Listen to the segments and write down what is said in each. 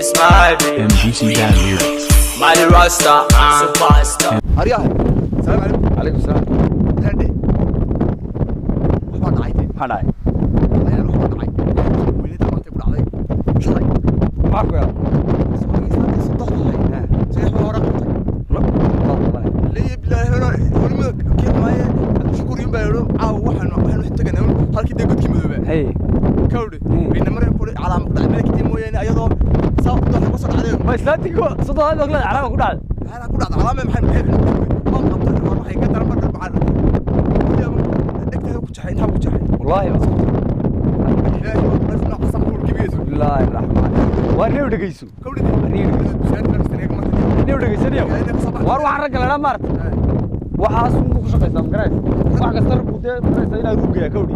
MGC Dan Lyrics. Mali Rasta, superstar. Arya, السلام عليكم. عليكم السلام. هادي. waxaan dhacay. Maxaa dhacay? Ayaan waxaan dhacay. Wiilada maanta ku dhacday. Shalay. Maxaa ku yaala? صدق والله. صحيح ولا قطع. والله. ليه بالله هنا ولما كيف معايا شكور يوم بيقولوا waxaan xigtagana halkii deegudkii madooba. Hey. Kawdi. Bayna mareen ku calaamad ku dhacay markii mooyeen ayadoo sabab dad ku soo dhacday. Ma islaantigu saddex aad ogla calaamad ku dhacday. Ana ku dhacday calaamad maxay maxay. Ma qabto waxay ka daran badal bacaan. دكتور كنت حين كنت حين والله ما صدق بس نقص كل كبير بسم الله الرحمن وريو دغيسو كودي وريو دغيسو يا war waxaan rag la maart waxaas uu ku shaqeystaa garay wax kasta rubuude maraysa inaa ruugaya kawdi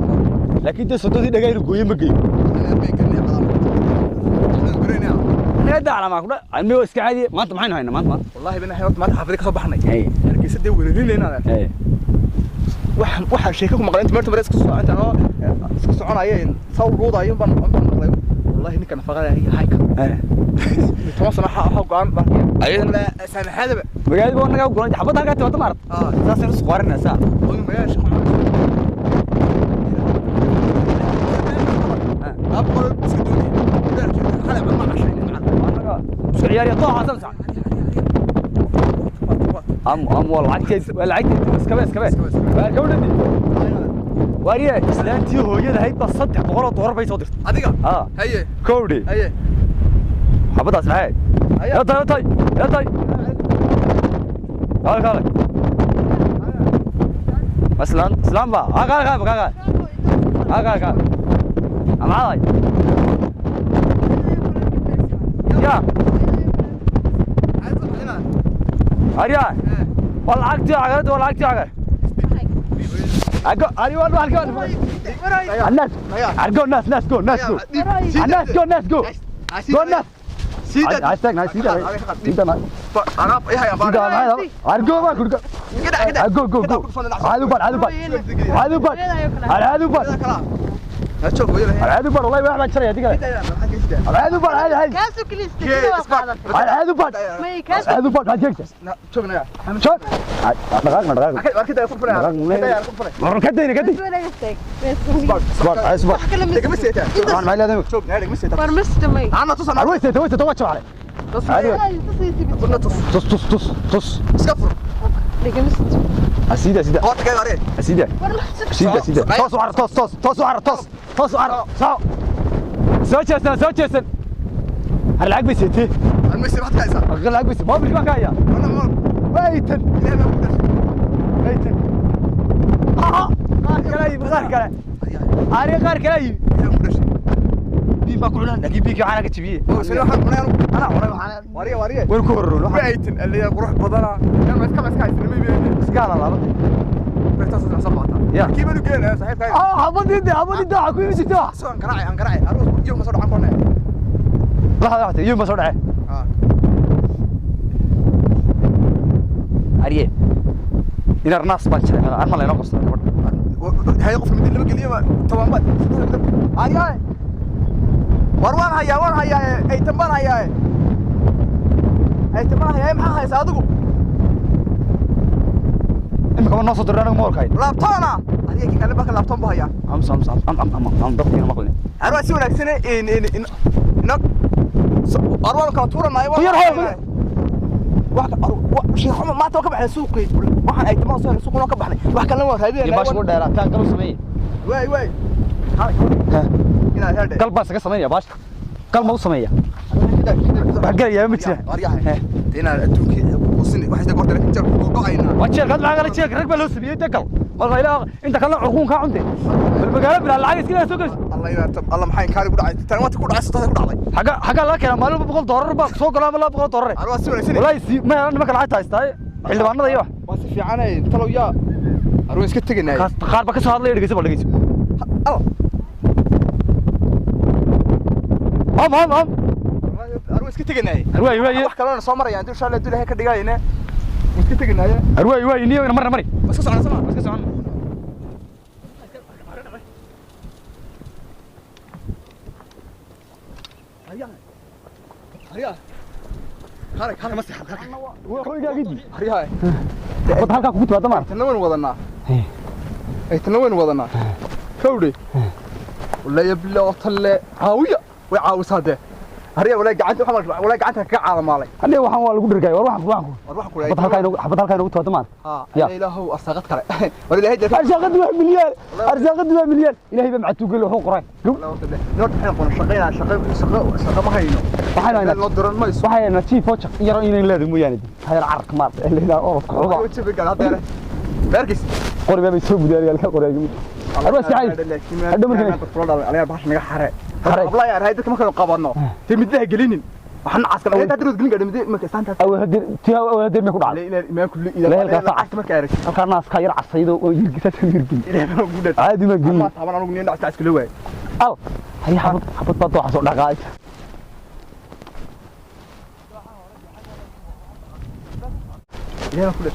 laakiin tii sododii dhagay ruugooye ma geeyo هذا على ما كده المية إسكعادي ما أنت معين هنا ما أنت والله بنا حيوت ما تحفظك صباحنا أي الكيس ده ولين لنا أي waxaan sheeko ku maqlay inta marta iska soo inta oo iska soconayeen sawiroodaayeen baan maqlay wallahi ninka nafaqada hayka toosna waxa go'an ayadana saamaxadaba magaalada baa naga go'an xabad halka tahay tamar saas inuu sqoorina saa oo magaalada shaqo ابقى سدوني خلع ما عشان معنا سعيار يطوح سمسع ام والله العكس اسكبه باركودني واريا اسلانتي هويده هي بس صدق بقول دور باي صدرت اديقه هي كودي هي حبضها صحيح يا طي قال مثلا سلام با قال معاي يا أريا والله عقتي عقد والله عقتي عقد أريا والله عقد الناس go الناس go سيدا استنى سيدا أنا إيه يا بار أرجو ما كرجع كده جو هذا بار شوف هذا بار والله ما أحد شري هذيك هذا بار هذا كاسو كليست كده هذا بار ما يكاسو هذا بار هذيك شوف نيا شوف نرغب كده يفرفر مرة كده اسبوع لك مسيته أنا ما لازم شوف نيا لك مسيته فرمست مي أنا تصل ويست توجه عليه تص اسكفر لك مست سيدا هو تجي عليه سيدا توس وعر سوتشسن العق بيسيتي المسي ما تكايسا العق بيسي ما بيجي مكايا انا ما بيتن غير كلاي بي ما كلنا نجيب بيك انا كتبيه انا وريه وين كورون بيتن اللي قروح بدنا ما اسكايس اسكالا لا بيتصل صبعته كيف انه كان صاحب حبضي ده حكوي مسكتها سون قراعي اروح يوم ما صار عن كنا لحظه يوم ما صار أريه إن الناس بانشر أنا ما لنا قصة هاي قف من اللي بقى تمام بس أريه وروان هيا أي تمام هيا ما هيا صادقوا إما كمان نص درنا مور كاين لابتونا أريه كي كان بقى لابتون بهيا أم دقيقة ما قلنا أروح سوي لك سنة إن أروح كاتورة نايوة شيء ما توقف على سوقي waxaan ay timo soo suuqno ka baxnay wax kale waa raadiyay iyo bash mudheera taan kala sameeyay way ina hada qalbas ka sameeya bash qalma u sameeya bagaya ma jira ina adduunki qosini wax isla gortay inta ku go'ayna waxa qad laga la jeeg rag ba loo sameeyay dagal wal ila inta kala xuquuq ka cunday balbagaala bila lacag iska soo gas الله maxay kaari ku dhacay tan waad ku dhacay ku dhacday xaga la keenay maalin $100 ba soo galaa $200 arwa si wanaagsan wallahi ma aan ma kala haystaay xildhibaanada iyo waa si fiican ay talow yaa arwa iska taginay qaar ba ka soo hadlay dhageyso am arwa iska taginay arwa wax kale soo marayaan insha Allah dulahay ka dhigayna iska taginay arwa niyo mari iska socon هريا خارج مسح qoyga gidi هريا wad halka ku timaado maar تنوين وضنا اي تنوين وضنا كودي ولا يبلا وطل عاويه وعاوس هذا هريا ولا قعدت محمد ولا قعدت كعاده مالي hadii waxaan waa lagu dhirgay war waxaan وروح xabad halka inuu timaado maar يا إلهه أرسقت كره ولا هيدا arsaaqad waa milyan arsaaqad waa milyan ilaahay ba mactuu gal wuxuu qoray نود حين قلنا شقينا شقة ما هينو waxaan لو درن ما يسوى waxayna tii foocha yaro inay leedahay mooyaan hayr ark maar ilaa orod xuba وتشوف قال هذا باركس qori bay soo budaariyay halka qori arwa saayid hadda markay عليها باش نجح حرق حرق. والله يا هيدا كما كانوا قبضنا تمدها قلينين waxaan askar ay dadru gelin gadamide ma kaasanta aw hadir tii aw hadir ma ku dhacay ila ma kulli ila lacagta marka arag halka naas ka yar casaydo oo yirgisa yirgin ila ma gudad caadi ma gelin ma taban anigu nin dhacta iska leeyahay aw hay xabad bad waxa soo dhaqaay ila ma gudad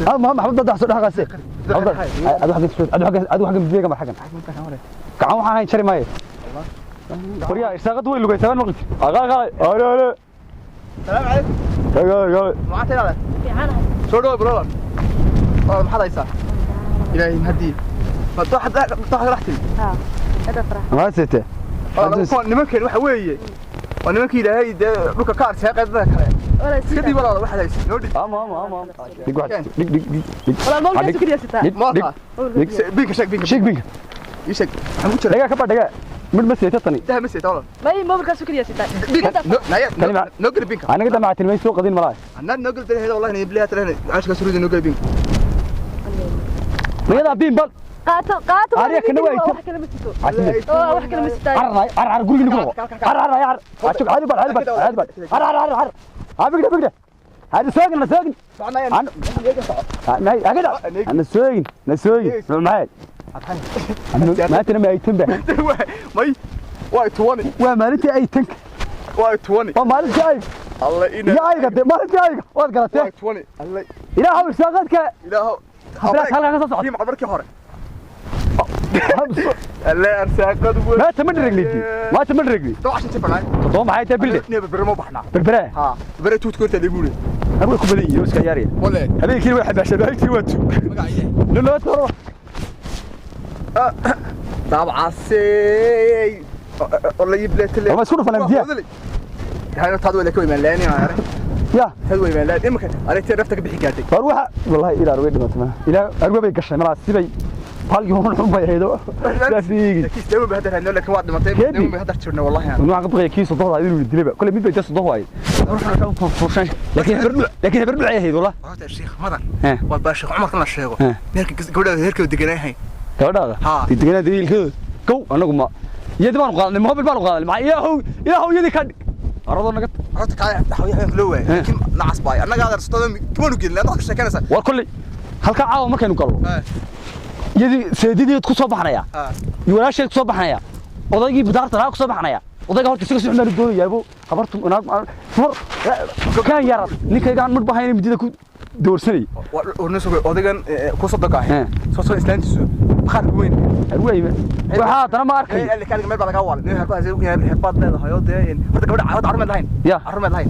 هم حبد ضد حسود حقاسي ادو حق مديغا ما حقن كعان waxaan hayn jari maayo qoriya isaaqad way lugay taban maqti aga السلام عليكم aga ما تعال سودو برو ما حدا يسار الهي مهدي فطاح رحتي ها هذا فرح ما سته nimankan waxa weeye waa nimankii ilaahay dhulka ka arsay qaybada kale ولا iska dib walaal waxa hayst noo dhig ama dig dig ولا ما كان سكري ستا ما بينك شك بينك sheeg binka يشك waxaan ku jira dhaga ka badhaga mid ma seeta tani dah ma seeta walaal ما كان سكري ستا نو قل بينك anaga dhamaatin may soo qadin malaay انا نو قل هذا والله اني بليها ترى عاش كسرود نو قل بينك mayada biin bal قاتل أريك نوعي واحد كلمة ستو واحد كلمة ستو عر guriga nigu عر ashug hadi bal عر abigda bigda hadi soogin أنا سوين معاك ما تنا ما يتنبه ماي واي تواني ومالتي أي تنك واي تواني ومالتي أي الله إنا يا أيها مالتي أي واد قلت واي تواني الله إلى هم ساقتك إلهه خبرك هلا قصص في معبرك هوري الله أرساقد ما تمن رجلي تو عشان تفعل تضم معي تبلد نبي برمو بحنا بالبرا ها برا توت كورت اللي يقولي أقول لكم بدي يوسف كياري ولا هذه كل واحد عشان هاي توت لا تروح طبعا سي والله يبلت لي ما سكون فانا مديا هاي تدوي لك وين لاني يا تدوي وين لاني امك انا تعرفتك بحكايتك فروح والله الى رويد ما الى اربع قشة ملا سيبي بال يوم حب يهدو لاسيغي كيس دايما بهدر هنقول لك واحد مرتين دايما بهدر تشرنا والله يعني نوع قبل كيس وضوء هذه الدلبه كل ميد بيجس وضوء هاي لكن هبرد عليه والله هذا الشيخ مدن ها والله الشيخ عمر كنا الشيخ ميرك قبل هيرك ودقناهي هذا ها تدقنا دي الكل كو انا قم يدي ما نقال ما هو بالبال قال مع يا هو يدي كان أرادوا نقط عرفت كاي حويه لوه لكن نعس باي انا قاعد استخدم كمان قلنا لا تخش كنسه وكل halka caawa markaynu galno yadi seedidii ku soo baxnaya walaashay ku soo baxnaya odaygii bidaarta ku soo baxnaya odayga horta isaga soo xumar doonayabo habartu inaad fur kan yar ninkaygaan mid bahayn midida ku doorsanay ورنسو odaygan ku soo dagaay soo islaantiisu qaar weyn arwayba waxa tana ma arkay اللي كان مeel baa laga wal nin harbaas uu yahay xirfad leedahay oo deen horta gabadha caawad armad lahayn ya armad lahayn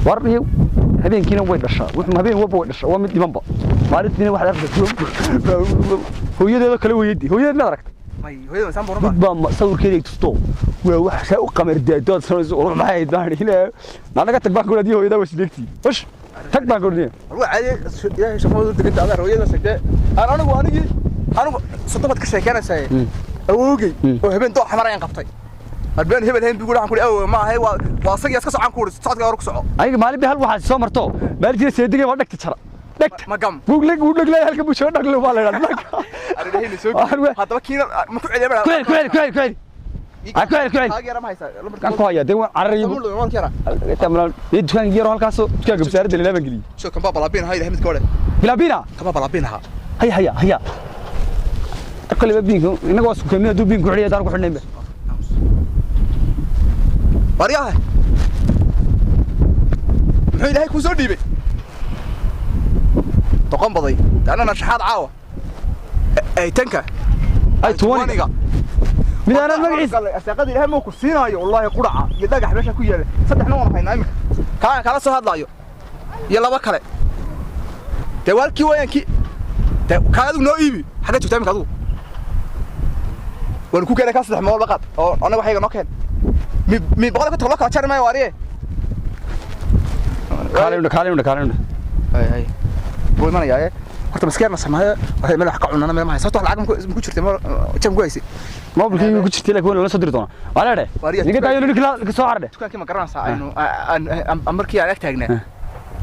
warniyo habeenkiina way dhashaa wuxuu habeen walba way dhashaa waa mid dhimanba maalintiina waxa arkay hooyadeeda kale weeydi hooyadeed ma aragtay may hooyada san boorba ba sawirkeeda tusto waa wax shay u qamar daadood sanayso oo maxay daanile naga tag baan goladii hooyada wasleegti wash tag baan goladii waa caadi ilaahay shaqadu degta adeer hooyada sagde anigu sodobad ka sheekanaysaa awogay oo habeen doox marayaan qabtay arbeen hebel heen bigu waxaan ku aw ma ahay waa sagiya iska socon ku socodka hor ku soco aniga maalin bi hal waxa soo marto maalintii seedigay waa dhagta jara dhagt ma gam google halka buu soo dhaglo waa la yiraahdaa aridahay soo hadaba kiina ma ku celiya ku celi taageera ma haysa kan ku haya deewan carriyo ma kira tamam dukaan yaro halkaas dukaan gabsaarada leeban galiyo soo kan baba labeen hayda hamid koole bilabina kaba baba labeen ha haya akali babinko inaga waa suuqeynaa dubin ku xiriya dar ku xidhnayba bariyaha muxuu ilaahay ku soo dhiibay toqon baday anana shaxaad caawa ay tanka ay 20 mid aan magaciis asaaqada ilaahay ma ku siinaayo wallahi quraca iyo dhagax meesha ku yeelay saddexna waan haynaa imika kala soo hadlaayo iyo laba kale dawalkii wayanki kaadu noo iibi xaga joogtaa imika adigu waan ku keenay ka saddex mool baqad oo anaga waxayga noo keen mi boqol ka tolo ka jar ma wariye kaalimna hay buu imanaya horta maskeerna samaayo waxay meel wax ka cunana meel ma hayso lacag ku jirtay jam ku haysi mobilkii ku jirtay laakiin la soo diri doona walaade niga taayay ninka ka soo xardhe dukaankii ma garanaysaa aynu markii aan ag taagnaa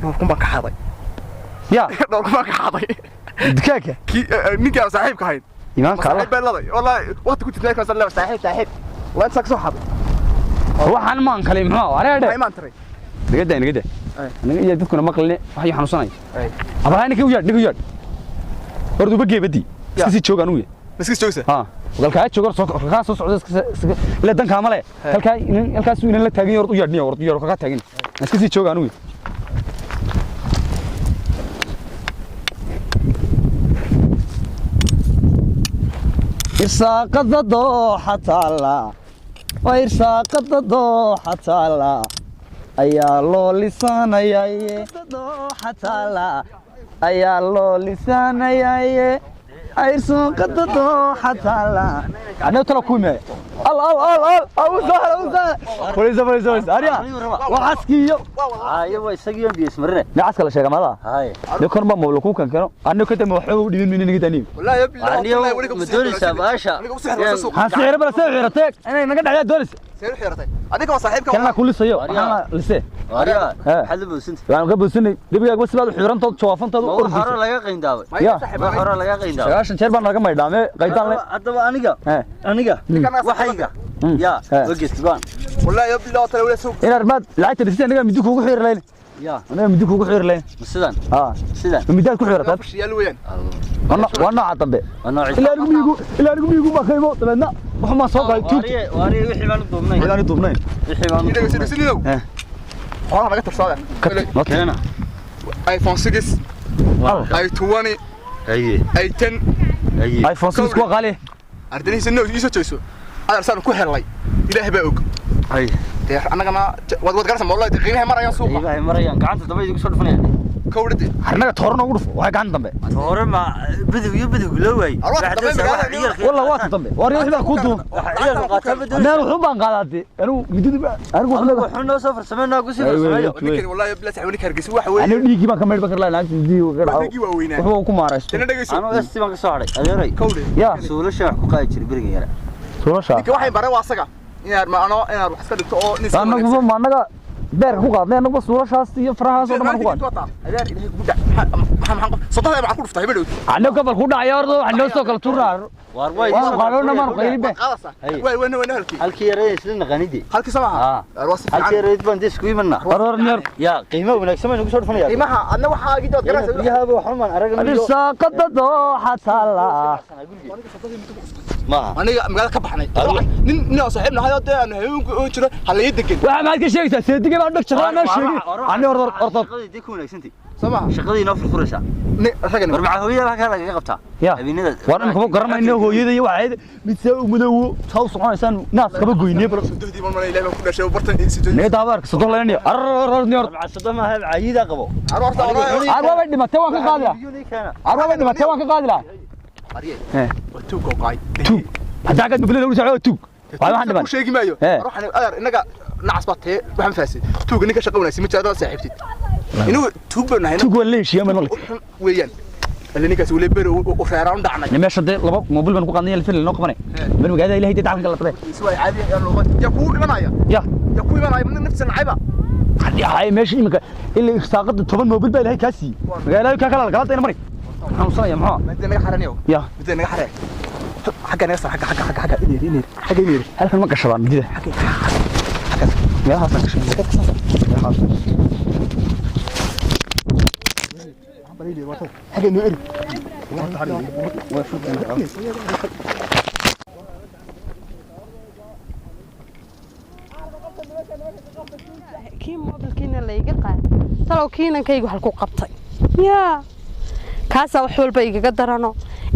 dhulku ma ka xaday ya dhulku ma ka xaday dukaanka ninka saaxiibka hayd imaanka Allah beeladay wallahi waqti ku jirtay ka sallallahu saaxiib waan soo xaday waxaan maan kale muxuu walaade ay maan taray niga aniga iyo dadkuna maqalne waxay xanuunsanay abaani ka wiyaad niga hordu ba geebadi iska sii joogan uu iska joogsa ha walka joogo soo socdo la danka male halkaas uu inaan la taagin hordu yaadniyo ka taagin iska sii joogan uu irsaaqada dooxata la wa irsaaqada dooxata la ayaa loo lisaanayaa dooxata la ayaa loo lisaanayaa irsaaqada dooxata la ana tala kuume al awsa ariya waxaskiyo ayo isagiyo biis marne nacaska la sheega maada hay nikon ma mawlo ku kan kano anna ka dama waxuu dhibin min niga tani wallahi billahi ma doonaysaa baasha ha seero bala seero inay naga dhaxya doonaysa seero xiratay adiga saaxiibka kana kulisayo waxana lise wariya xal buusinta waan ka buusinay dibiga bas baad xirantood joofantood oo hore laga qeyndaabay ya hore laga qeyndaabay sagaashan jeer baan naga maydhaame qaydaan le hadaba aniga waxayga ya wagisbaan wallahi billahi tala wala suuq ina armad lacagta dhisi aniga midi kugu xir leen ya aniga midi kugu xir leen sidan sidan midaad ku xirata shiyaal weeyaan wana cadambe ilaa anigu miigu ma khaybo tabeedna waxa ma soo qaay tuug wariya wixii baan duubnay wixii baan sidoo waxaan laga tabsadaa keena iPhone 6 i20 ay 10 iPhone 6 ku qaali ardayniisa noo iso jeeso adar saan ku helay ilaahay baa og ay anagana wad garsan wallahi qiimaha marayaan suuqa qiimaha marayaan gacanta dambe igu soo dhufanayaan kowdhade harnaga toorno ugu dhufo waxa gacan dambe hore ma bidigu loo waay والله واحد dambe wari wixii baa ku duun naan wuxuu baan qaadaatay anigu wuxuu soo farsameynaa ku sii sameeyo ninkan wallahi bila saxwani kargis wax weey anigu dhigi baan ka meedh bakar laa naagti dhigi ka dhaw wuxuu ku maaraysto anu esti baan ka soo haray adeeray kowdhe ya suulasha wax ku qaadi jiray bariga yara suulasha ninka waxay baray waa asaga inaad wax iska dhigto oo nin anagu ma anaga beer ku qaadnay anagu suulashaas iyo farahaas oo dhan ku qaad adeer ilaahay ku dhac maxaa saddex ay ku dhuftay hebel anagu kabal ku dhacay ordo wax noo soo kala tuuraa war way qaadona man qaylibe way halkii yaray isla naqanidi halkii samaha halkii yaray baan disku imanna oror nyar ya qiimo wanaagsan ma nagu soo dhufanaya qiimaha adna waxa gidood garaysa biyaha waxaan man aragnay saaqada dooxata la ma aniga magaalada ka baxnay nin saaxiibna hay'ad aan hay'ad oo jiro halay degan waxa ma ka sheegtaa seediga baan dhag jaqaa ma sheegi ani ordo shaqadii ku wanaagsantii samaha shaqadii noo furfuraysa ragan war ma hooyada ka laga qabtaa habeenada waan kuma garanayno hooyada iyo waxa mid soo mudow taw soconaysan naas kaba goynay bal saddeedii mar ilaahay ku dhashay bartan sidoo nee daabarka sadoo leenay aror nyar sadoo ma hab caayida qabo arwa dhimatay waan ka qaadila arwa dhimatay waan ka qaadila ariye tuug oo qaay tuug hadaa ka dublada u socdo tuug waxaan dhiman sheegi maayo waxaan adar inaga nacas batay waxaan faasay tuug ninka shaqo wanaagsan ma jiro saaxiibtid inuu tuug banahay tuug wala leeshiya ma nolay weeyaan ninkaas wala beer oo reeraan dhacnay nimeesha laba mobil baan ku qaadnay fil noo qabanay bal magaalada ilaahay dadka kala taday iswaa caadi ya ku imanaya ya ku imanaya min nafsan ayba hadii ay meesha imika ilaa irsaaqada 10 mobil baa ilaahay kaasi magaalada ka kala galantayna mari waxaan sanaya maxaa midna naga xaraniyo ya midna naga xarey حاجه ناس حاجه إنير حاجه إنير هل ما قشران جديده حاجه يا حسن يا حسن حاجه إنير kii mobilkiina la iga qaad talow kiinankaygu halku qabtay yaa kaasa wax walba igaga darano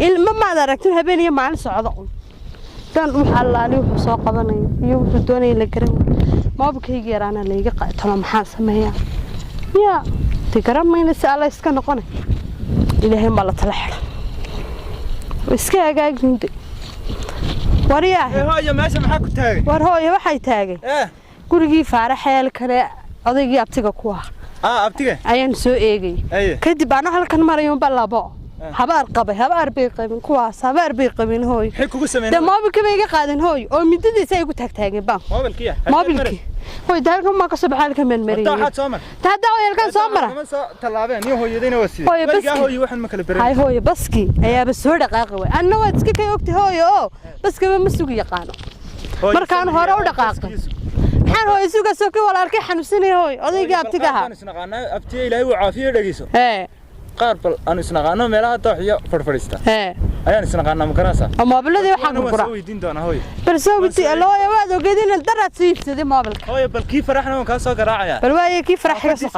ilma maad aragtin habeen iyo maalin socdo dan waxa allaali wuxuu soo qabanay iyo wuxuu doonay la garan moobilkayga yaraana la iga qaatay maxaan sameeyaa ya tigarameyna si alla iska noqonay ilaahay ma la tala xiro iska hagaaginde wariyaa hooyo meesha maxaa ku taagay war hooyo waxay taagay gurigii faaraxeel kale odaygii abtiga ku ah abtiga ayaan soo eegay kadib aan halkan marayo balabo habaar bay qabin kuwaas habaar bay qabin hooyo maxay kugu sameeyeen moobilka bay iga qaadan hooyo oo midadiisa ay ku taagtaageen baan moobilkii hooyo dalka ma ka soo baxay halkan meel maray taa halkan soo mara ma soo talaabeen iyo hooyadina waa sidii waligaa hooyo waxan ma kala baran hay hooyo baski ayaaba soo dhaqaaqay way anna waad iska kay ogtay hooyo baskiba ma sugi yaqaano markaan hore u dhaqaaqay maxaan hooyo suga soo ka walaalkay xanuunsanay hooyo odaygii abtiga ahaa isnaqaana abtiga ilaahay uu caafiyo dhageyso qaar bal aan isnaqaano meelaha tooxiyo fadfadhiista ayaan isnaqaana makarasa moobiladii waxa ku qura weydiin doona hooyo bal soo witi looya waad ogeedin daraad soo iibsaday moobilka hooyo bal kii faraxna waan ka soo garaacaya bal waaye kii faraxga soo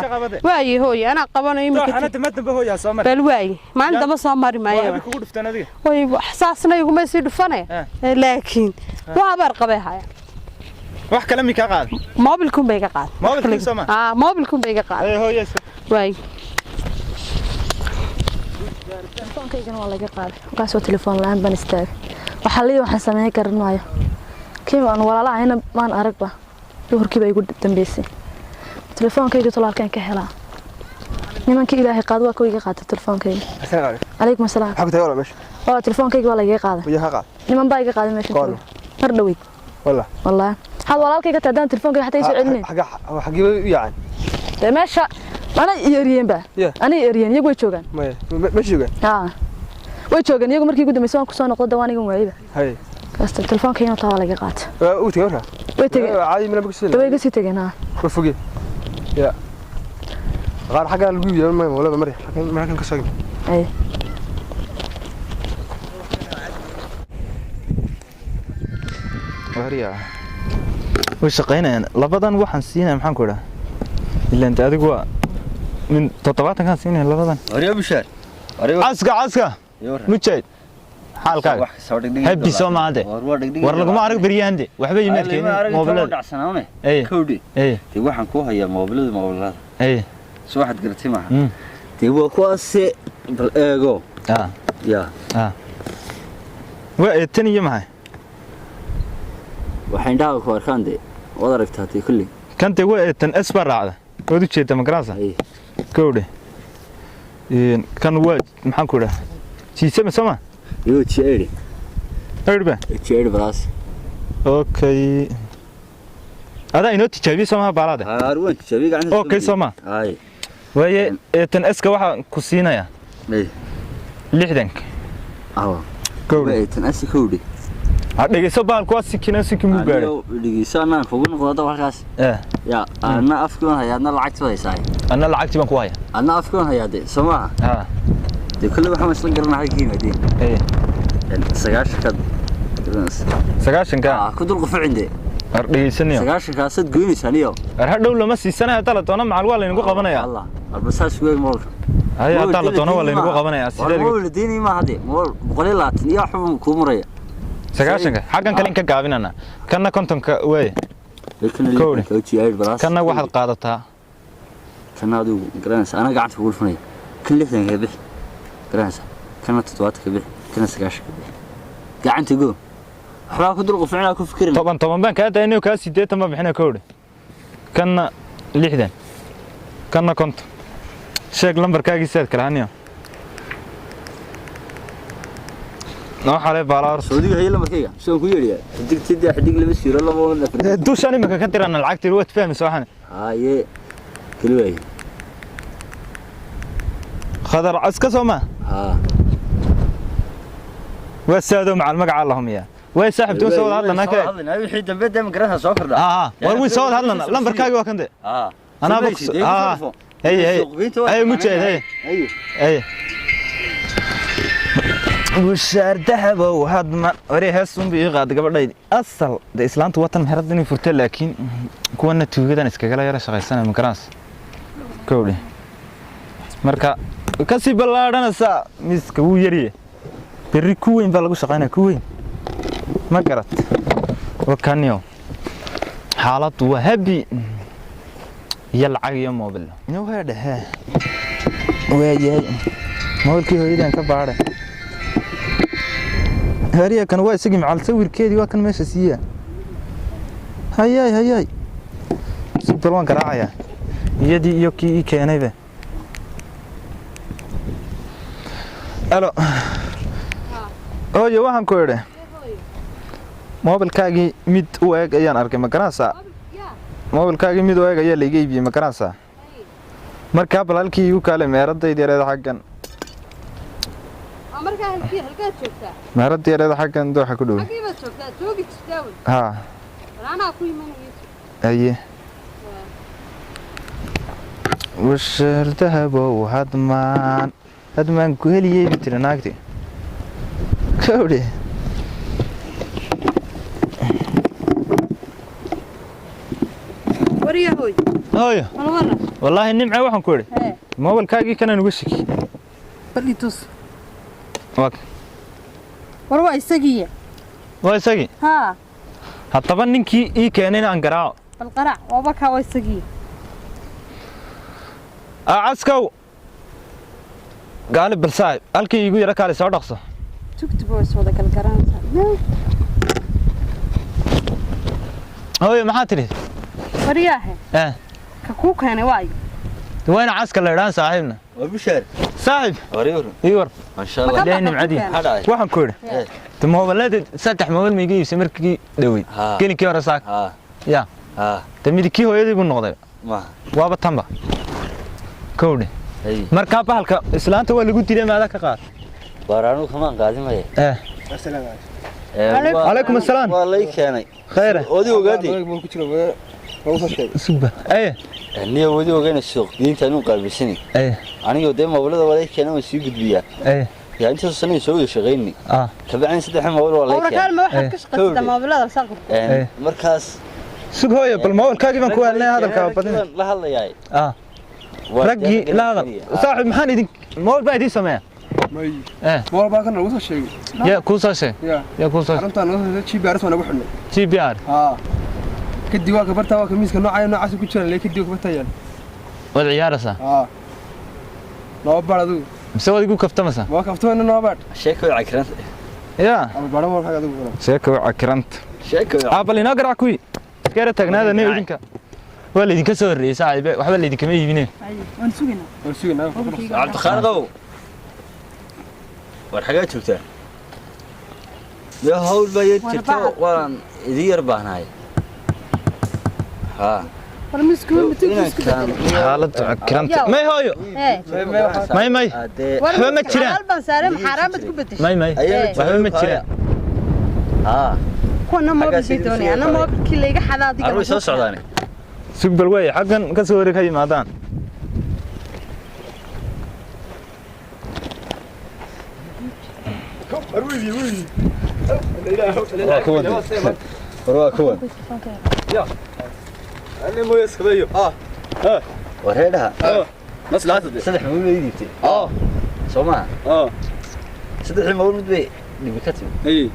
waaye hooyo ana qabanayo imika xanada madamba hooyo soo mar bal waaye maanta ma soo mari maayo waa kugu dhuftaan adiga hooyo xasaasna iguma sii dhufanay laakiin waa bar qabay haya wax kale mi ka qaad moobilku bay ka qaad moobilku soo ma moobilku bay ka qaad hooyo waaye telefoonkaygana waa laga qaaday markaasoo telefoon la-aan baan istaagay waxaa lii waxaan sameyn karan maayo kii aan walaalahayna maan aragba duhurkiiba igu dambeysay telefoonkayga tolaalkaan ka helaa nimankii ilaahay qaad waa kuwiga qaatay telefoonkayga calaykum asalaam maxaa ku tahay walaal meesha waa telefoonkayga waa laga qaaday niman baa iga qaaday meesha mar dhaweyd والله هذا والله كي كتادان تلفونك حتى يسوي عندنا حقي يعني ماشي انا يريين با انا يريين يقول جوغان ما جوغان way joogan iyagu markii ugu dambeysay waan ku soo noqdo dawaaniga waayba hay kasta telefoonkeena taa laga qaat oo tagay way tagay caadi ma bogsiin way ga sii tagayna ku fogi ya qaar xaga lagu yeeyo ma wala mari ma kan ka soo ay wariya way shaqeynayaan labadan waxaan siinay maxaan ku idhaa ilaa inta adigu waa min 70 kan siinay labadan wariya bishaar aska mujayd xaalkaaga habbi Soomaaliyeed war laguma arag bariyaande waxba yimaadkeen moobilada dhacsanaanay kowdi tii waxaan ku hayaa moobilada soo waxaad garatay maaha tii waa kuwaas bal eego ya waa tan iyo maxay waxaan dhaaqo ku arkaande wada aragtaa tii kulli kante waa tan asbar raacda wadu jeeda magarasa kowdi kan waa maxaan ku idhaa jiisama sama iyo jeeri erba jeeri balaas okay ada inoo tijaabiye sama baalada arwan tijaabiye gacanta okay sama ay waye tan aska waxa ku siinaya 60 kowdi tan aska kowdi dhageyso baalku waa sikina sikimu gaaray dhageyso anaan kugu noqdo halkaas ya ana afkoon hayaadna lacagta haysaay ana lacagti baan ku haya ana afkoon hayaade Soomaa de kullu waxa maslan garanahay qiimadii sagaashan ka ku dul qof cinde dhageysanaya sagaashan ka sad goynaysaaniyo hadhow lama siisanayo tala doona macal waa la inagu qabanaya Allah albasaas weey mool ay tala doona waa la inagu qabanaya sidee mool diini ma hade mool 120 iyo xubun ku muraya sagaashanka xaqan kale ka gaabinana kana kontonka way kana waxaad qaadataa kana adigu garanaysa ana gacanta ugu dhufnay kan 60 ka bix garanaysa kana 70 ka bix kana 90 ka bix gacanta go waxba ku dul qofcina ku fikirin toban baan ka taayno ka 80 ma bixina kowdi kana 60 kana konton sheeg lambarkaagiisa kala haniyo noo xalay baalaar Saudi hay lambarkayga soo ku yeeriyaa digtida xidig laba siiro laba wada duushan imika ka tirana lacagtii waad fahmayso waxan haye kaliya khadar aska Soomaa وسادو مع المقع اللهم يا وين صاحب تو سوود هذا ناك wixii dambe dam garanaha soo kordha war way soo hadlana lambarkaaga waa kande ana box ay mujeed ay وشار ذهب وهذا ما وريه هسون بيقعد gabadhay asal de islaantu watan herad inay furtay laakiin kuwana tuugadan iska kala yara shaqaysan ma karaas kowdi marka kasi balaadanaysa miska uu yariye berri ku weyn baa lagu shaqaynaa ku weyn ما قرأت وكانيو حالات وهبي يلعب يوم موبيل نو هذا ها وياي موبيل كي هيدان كباره هاريا كان waa isagii macal sawirkeedii waa kan meesha siiya hayay sidoo waan garaacaya iyadii iyo kii keenayba alo ooyo waxaan ku idhi mobilkaagii mid u eeg ayaan arkay ma garanaysaa mobilkaagii mid u eeg ayaa la iga iibiyey ma garanaysaa markaa bal halkii igu kaale meeradayda yareeda xaggan markaa halkii joogtaa meeradayda yareeda xaggan dooxa ku dhow xagiiba joogtaa joogi jirtaa haa anaa ku imanayay aye وشر ذهبه هدمان كهلي بتر ناقتي كوري وريا هوي والله النمعة وحن كوري موبل كاجي كان نوشك بلي توس واك وروا يسقيه ويسقي ها طبعا نكي إيه كأننا أنقرأ بالقرع وبكا ويسقيه عسكو قالب بالصاحب الكي يقول لك على سعر رخصة تكتب وسودا كالكران هو ما حاتري ورياه ككوك هنا واي وين عسكر الإيران صاحبنا وبشر صاحب وريور يور ما شاء الله لين معدي هذا وحن كوري ثم هو بلاد ساتح موبل ما يجي سمرك دوي كيني كي ورساك يا تميدي كي هو يدي بالنقطة ما وابا تنبا كودي marka bahalka islaanta waa lagu diray maada ka qaad baraanu kama qaadimay assalaamu alaykum asalaam waa lay keenay khayr oodi ogaadi suba niyo oodi ogaana suuq diinta inuu qalbisani aniga de mobilada wada keenay oo sii gudbiya yaa inta sanay soo shaqeynay tabaan saddex mobil waa lay keenay ma waxa ka shaqeystaa mobilada saaqo markaas sug hooyo bal mobilkaagi baan ku helnay hadalka badan la hadlayay رجي لا صاحب محن يدين مول بعدي سماه ماي مول باكن لو سoo sheegay يا كوساسه يا كوساسه arrinta noo ci baaris wanagu xidhnay ci biar kadib waa gabarta waa kamiiska noocaas ku jira leeyahay kadib gabartayaan wad ciyaarasa loo baaradu mise wadigu kaftamasa waa kaftamana noo baad sheeko cakrant ya ama baran waa xagadu sheeko cakrant sheeko balina garaa kuwi iskara tagnaada ne idinka wala idinka soo horeeyay saaxiibe waxba la idinka ma iibinay waan suginaa عبد الخالق war xagaa joogtaa ya hawl bayad jirto waan idin yar baahnaay ha farmisku xaalad kiranta may hooyo may waxba ma jiraan alban saaray xaraamad ku bedeshay may waxba ma jiraan ha kuna mobil doonay ana mobilkii layga xadaadiga arway soo socdaanay sugbal way xaqan ka soo wareeg hay maadaan كون يا انا مو يسخبيو وريدها مصلحه صدح مو يديتي سوما صدح مولود بي نبكتي اي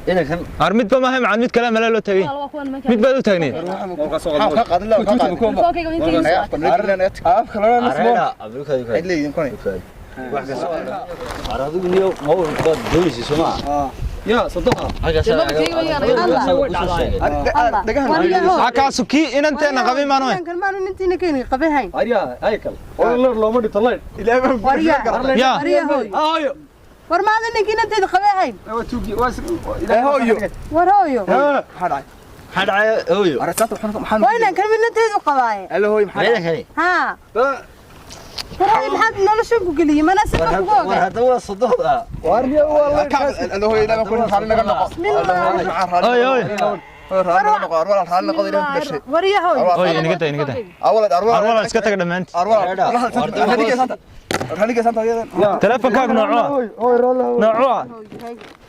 إنا كان أرميد بما هم عن ميد كلام لا لو تغين ميد بدو تغني يا صدقها عكاسو كي إن أنت نقبي ما نوي كان ما ننتي نكين قبي هاي أريا هيكل والله لو ما دي طلعت يا war ma adan ninkiina inteed qabeehayn waa tuugi waa hooyo war hooyo hadhay hooyo aragtata maxaan waa inaan kalmid inteed u qabaaye alla hooyo maxaan kale ha war maxad nolosha ku galiye mana sabab ku ogaa war hada waa sadooda warniyo waa alla hooyo ilaa ku xal naga noqo hooyo wariya hooyo hooyo inaga tay arwala iska taga dhamaanti telefonkaaga nooco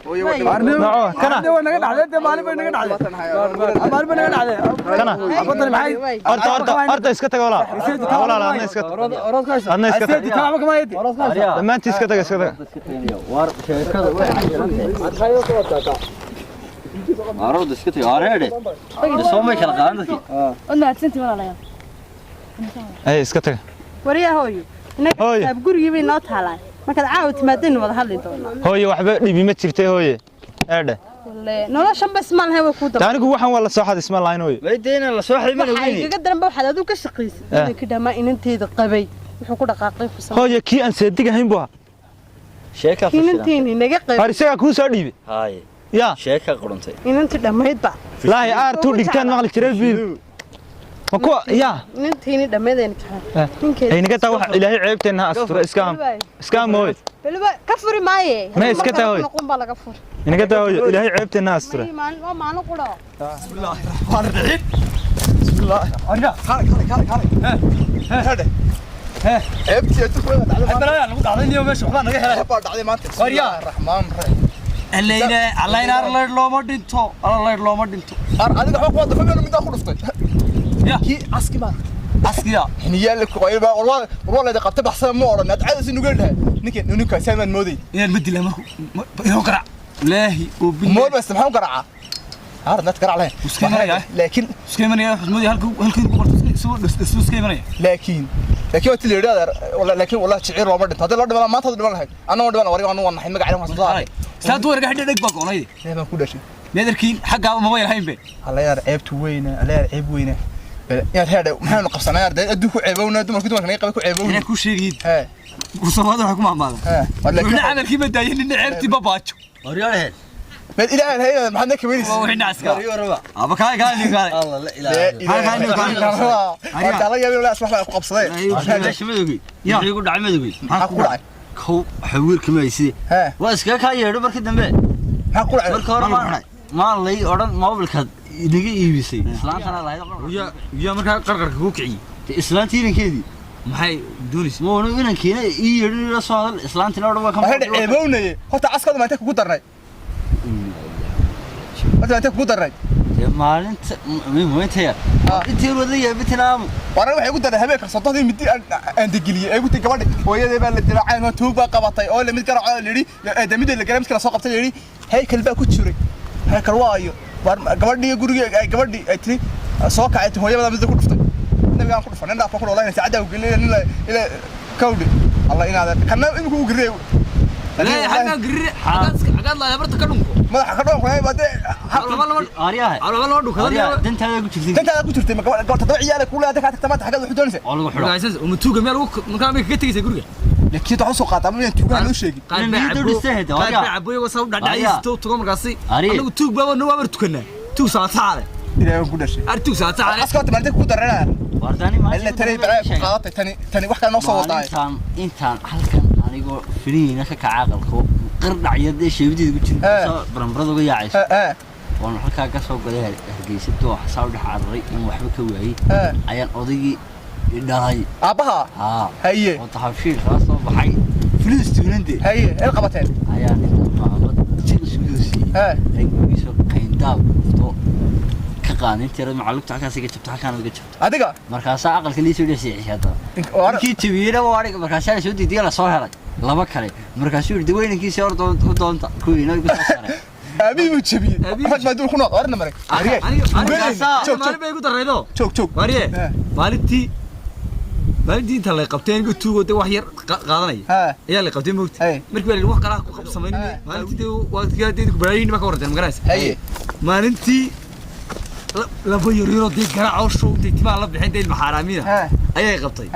نعم كنا naga dhacday maalin bay naga dhacday maalin bay naga dhacday كنا أبدا معي أرد إسكتك ولا لا أنا إسكت أنا إسكت لما أنت إسكتك أرد إسكتك أريد سومي كلا قاندك أنا أتسنتي ولا لا أي إسكتك wariya hooyo inaga gurigii bay noo taalaan markaad caawa timaadeen wada hadli doonaa hooyo waxba dhibi ma jirtay hooyo eedhe noloshan bas ma lahayn way ku daba anigu waxaan waa la soo xad isma lahayn hooyo waydeena la soo xidhay mana waxay kaga daran ba waxaad adigu ka shaqaysay ka dhamaa inanteeda qabay wuxuu ku dhaqaaqay fusan hooyo kii aan seedig ahayn buu sheeka inanteeni naga qabay farisaga ku soo dhiibay haay ya sheeka qurantay inanti dhamaydba laahi aartu dhigtaan maqli jiray fiil ma kuwa ya inanteeni dhamaydeen ka ninkeeda ay naga taa wax ilaahay ceebteena astura iskaam hooyo baliba ka furi maaye ma iska taa hooyo noqon baa laga furi inaga taa hooyo ilaahay ceebteena astura maalin qura bismillah arja kale ceebtii aad ku dhacday hadana lagu dhacday niyo meesha waxba naga helay baa dhacday maanta wariya raxmaan allayna leer looma dhinto adiga waxba ku wada family mid ku dhuftay ya ki aski ma askiya xiniyal ku qayba walwala qabta baxsan ma oran aad caadi sinu geeldahay ninka saaman moodi inaan madila marku inoo qarac ilaahi oo bil mood bas maxaan qaraca هذا نتكلم عليه لكن سكيمانيا حمودي هلكين سو سكيمانيا لكن وقت اللي هذا والله شعير ما بدت هذا لو ما تهضر ولا حاجه انا ودي وريق انا waxaan magac aan soo saad warga xidhay baa qoonay ma ku dhashay meedarkiin xagga mobile hayn be alla yar ceebtu weyna alla yar ceeb weyna yar heeday maxaan qabsanaa yar addu ku ceebowna dumarku dumarka qaba ku ceebowna inaan ku sheegid kusamaada waxa ku maamaada laakiin amalkii ma daayin in ceebti babaajo wariyay بل إله هي ما حنا كويس. وين عسكر؟ أبا كاي الله لا إله. هذا الله يبي ولا أسمح له قبصة. ليش مدوقي؟ يا يقول دعم مدوقي. هقول عي. كو حوير كم يصير. واسكا كاي يهرب بركة دمبه. هقول عي. بركة ما لي أوران ما بالكاد ينجي يبيسي. إسلام كان الله يا مركا قرقر كوكعي. إسلام تيرين كذي. maxay doonis mo inaan keenay ii yiri la soo islaantina oo waa kama eebownay hota askada ma inta ku darnay hota inta ku darnay maalinta muhiimta intii wada yaabitinaam waran waxay ku darnay habeenka saddex mid aan degiliyay ay ku tii gabadh hooyadee baa la dilaacay oo tuug baa qabatay oo la mid garaaco liri aadamida la garamska soo qabtay liri hay kalba ku jiray hay kal waayo gabadhii guriga ay gabadhii ay tii soo kacay hooyada mid ku dhuftay nabiga aan ku dhufan inta ku dhoolayna saacada u gelin ila kawdi Allah inaad kana imku u gariyo لا حاجة قرر حاجات لا يبرد كلامكم ما حكوا لهم هاي بعدين أريها أنا لو كذا أنت هذا قلت شفتي ما قلت تضيع عيالك ولا هذاك اعتمدت حاجات وحدونسه والله حلو اساس ومتوق مال مكان بك كتي يقول لك كي تعصوا قاطع من توق لو شيء قال ابوي وصل دعيس تو مرقاسي انا توق بابا نو برتكنا توق ساعه إذا يقول شيء أرتوك ساعة أسكت ما عندك قدرة ورداني ما إلا ترى بعد قاطع تاني واحدة نص وضعي إنتان هالكن أنا يقول فرينا كعاقل خو قرد عيادة شيء بدي تقول برمبرضو جاي عايش وأنا حكى قصة وقلها هجيسته حصل حرري من وحبك وعي عيان أضيق داعي أبها هي وتحفير خلاص بحي فلوس تونندي هي القبتين عيان تجلس فلوسي هيك يسوق قينداب قان انت رد معلومتك كاسي جبتها كان وجبت adiga markaas aqalka liisoo dhashay hada markii tibiira waariga markaas ay soo diiday la soo helay laba kale markaas uu dadweynakiisa hor doonta kuwiina ugu soo saaray abi mu jabi fad ma dul kuna qorna maray aniga maalin bay igu daraydo joog wariye maalintii inta la qabteen igu tuugooday wax yar qaadanay ayaa la qabtay moogtay markii la wax kala ku qabsamaynay maalintii waqtigeedii ku barayn ma ka wardan magaraas maalintii la bayro dee garaaco showtay timaa la bixin dee maxaaraamiina ayay qabtay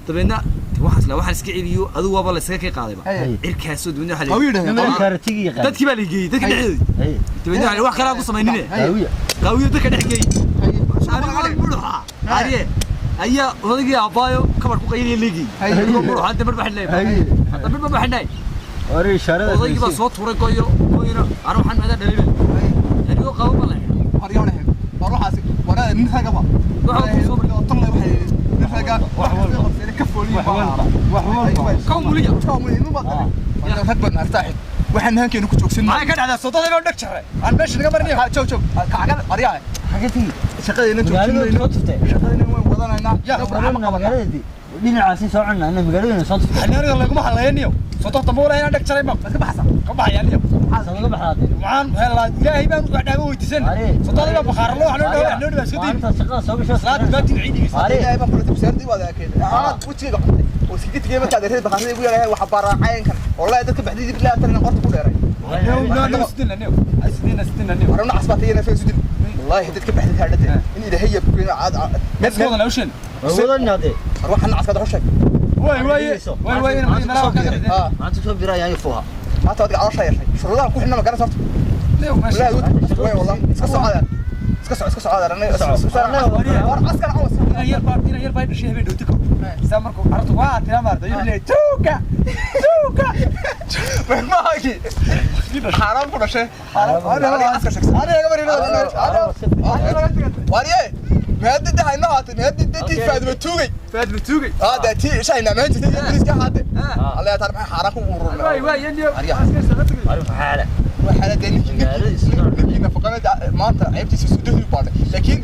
tabeena waxaan iska celiyo adigu waba la iska qaadayba cirkaasoo dibna waxa dadkii baa la geeyay dadka dhexdeedii tabeena wax kala ku samaynine qaawiyo dadka dhexgeeyay ariye ayaa odagii abaayo kabar ku qayliye leegi hadda mar baxay hadda mar baxay ori sharada odagii baa soo tuuray gooyo ana waxaan maada dhalay anigoo qabo balay هريانه والله حاسب وانا نفقبا طلع waxay nafaga wax كفولي كوموليا ما بدري انا ركبنا ارتاح waxaan hankeenu ku joogsanay maxay ka dhacdaa sodada baa dhag jaray aan meesha naga marnay joog kaaga ariyahay حاجتي shaqadeena magaalada joogsanayno soo tuftay shaqadeena way wadanaynaa magaaladii dhinacaasi soo cunaa in magaalada soo tuftay xanaaniga laguma hadlayniyo sodada ma walaayna dhag jaray ma ka baxsan ka baxayaniyo sababta baxaatay waxaan helaa ilaahay baan wax dhaago weydiisan sodada baa bakhaar loo xaloo dhawaa isku diin maanta shaqada soo gasho salaad baati ciidigiisa ilaahay baan kula tabsaartay wada keen wajiga qantay oo sigidtiga marka aad reer bakhaarada ugu yarahay waxa baaraaceen kan wallahi dadka baxdii dib ilaa tan qorta ku dheeray warna asbaatayna feesudin wallahi dadka baxdii haadhate in ilaahay yabkeena aad مسكونا لوشن wadana hade روح انا عسكر خشك واي ما انت سoo biraa yaay fuha ما تقعد على شيء شروطها كلنا ما قرا صرت لا والله اسكت سعاد انا عسكر عوس يا باي شيء بيدو تكو سامركو عرفت وا تي امر يبلي توكا ما هيك حرام كل شيء انا عسكر شخص انا يا جماعه انا واريه ما هدد هاي نهات ما هدد تي فاد بتوقي هذا تي شيء ما انت تدري كده هذا الله يا ترى حرام ورنا واي يلي عسكر سنتك عارف حاله وحاله دني لكن فقط ما انت عيبتي سوده بعد لكن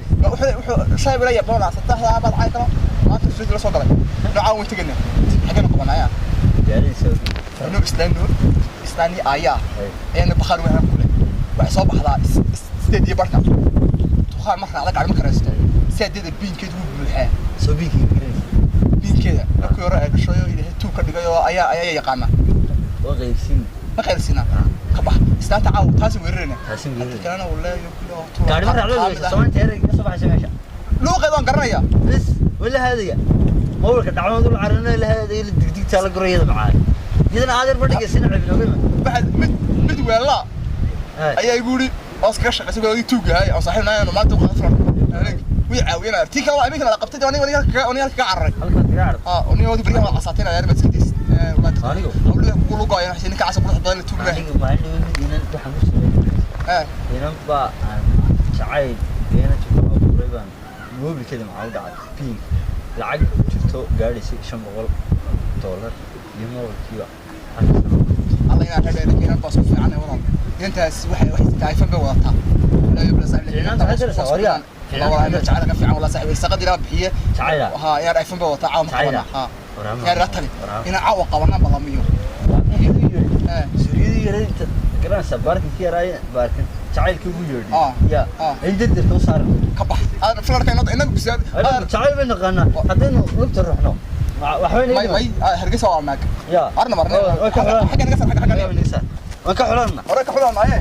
شايب لي بونا صدقها بعد عايته ما انت سوده سو غلay نعاون تجنا حاجه قبنايا gaari soo انه استني ايا انا بخار وين كله wax soo baxda steedi barka tuqaa marka la gacmo karaysto seedada biinkeedu wuu buuxaa soo biinkeeda biinkeeda markii hore ay dhashayo ilaahay tuu ka dhigayo ayaa yaqaana oo qaybsin ma qaybsina ka bax islaanta caaw taasi weerarina taasi weerarina kana wallahi kullu tuu gaari mar raacdo soo teeray soo baxay meesha loo qeydaan garanaya bas wala haadiga moolka dhacwada la carana la haadiga digdigta la gurayada macaan idana aadir badhiga sina cibinooga بعد مد ولا اي يقولي اسكر شقه سوى توغاي او صاحبنا انا ما توقع فرن ويعاوينا تيكا والله يمكن انا قبطت انا كعرق اني ودي بريها عصاتين انا بس كديس والله اقول لك كل قاي انا حسين كعصب روح بدل توغاي aniga baa inaan waxaan inaan ba jacay deena jiro qurban mobilkeeda ma u dhacay ping lacag jirto gaadhisay $500 iyo mobilkiiba الله ينعم هذا اللي كان باص في عنا والله انت waxay taayfan bay wadataa la yobla saaxiib والله انا جعلك في عون ولا صاحب السقد لا بخيه ها يا ايفون bay wadataa caawin qabana ha يا ratali ina caawa qabana balamiyo suuriyada yareynta garan sabarkii yaray barkan jacaylkii ugu yeedhay ya inta dirto saar ka bax aan flarkayna inaga bisaad jacayl baan naqana hadaynu lugta ruuxno waxbayna may hargeysa waa maag ya arna marna xagga naga sar waan ka xulana ay